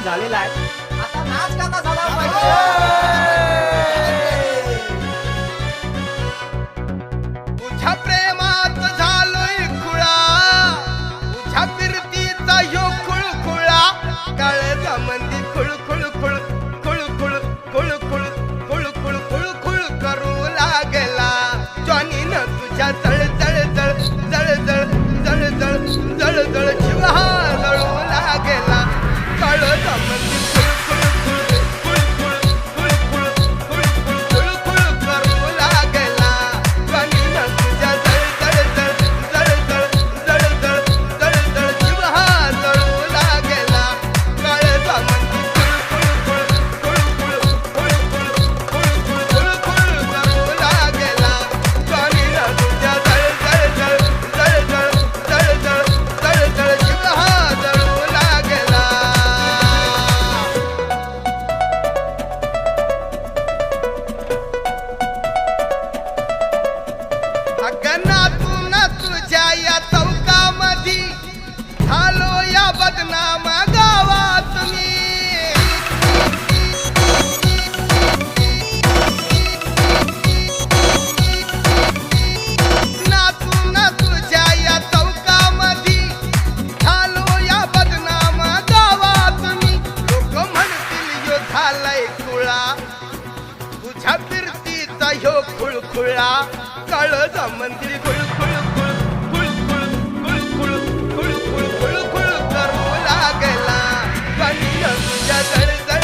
झालेला आहे. आता नाच गाणं झाला पाहिजे. तुझ्या प्रेमात झालोय खुळा, तुझ्या फिरतीचा ह्यो खुळखुळा, काळजा मंदी खुळखुळ खुळ खुळखुळ खुळखुळ खुळखुळ खुळखुळ करू लागला. जॉनीनं तुझ्या जळजळ जळजळ जळजळ जळजळ जीव हा जळू लागला. काळजा मंदी खुळखुळ खुळ खुळखुळ खुळखुळ खुळखुळ खुळखुळ करू लागला. जॉनीनं तुझ्या जळजळ जळजळ जळजळ जळजळ जीव हा जळू लागला. काळजा मंदी खुळखुळ खुळखुळ खुळखुळ खुळखुळ करू लागला. जॉनीनं तुझ्या जळजळ जळजळ जळजळ जळजळ जीव हा जळू लागला. अगनातून तुझ्या या चौकामधी झालो या बदनाम गावात मी. नातून तुझ्या या चौकामधी झालो या बदनाम गावात मी. लोक म्हणतील यो झालाय खुळा, तुझ्या फिरतीचा ह्यो खुळखुळा, काळजा मंदिर खुळखुळ खुळ खुळखुळ खुळखुळ खुळखुळ खुळखुळ करू लागला. जॉनीनं तुझ्या जळजळ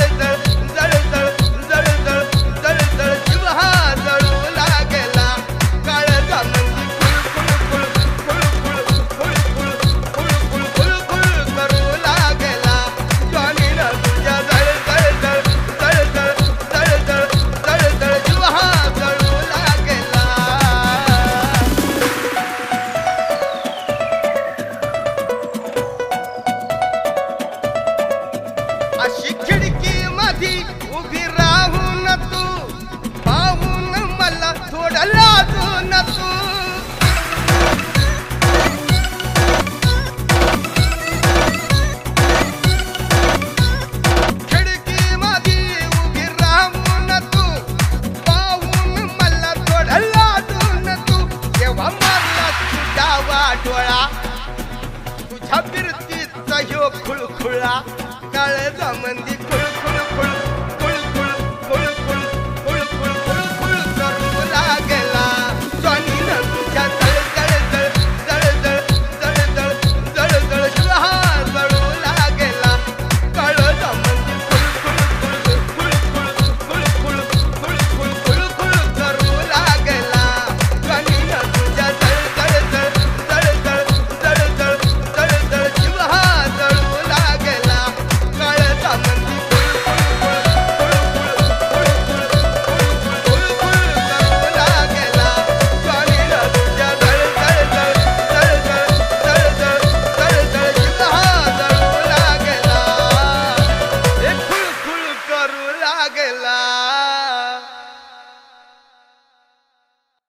जळजळ जळजळ जळजळ जीव हा जळू लागला. काळजा मंदिर खुळखुळ खुळखुळ खुळखुळ खुळखुळ खुळखुळ करू लागला. जॉनीनं तुझ्या जळजळ जळजळ जळजळ जळजळ जीव हा जळू लागला. अशी खिडकी मधी उभी राहून तू पाहून मला थोडं लाजून तू. खिडकी मधी उभी राहून तू पाहून मला थोडं लाजून तू. तेव्हा मारला तुझा वाटोळा, तुझ्या फिरतीचा ह्यो खुळखुळा, काळजा मंदी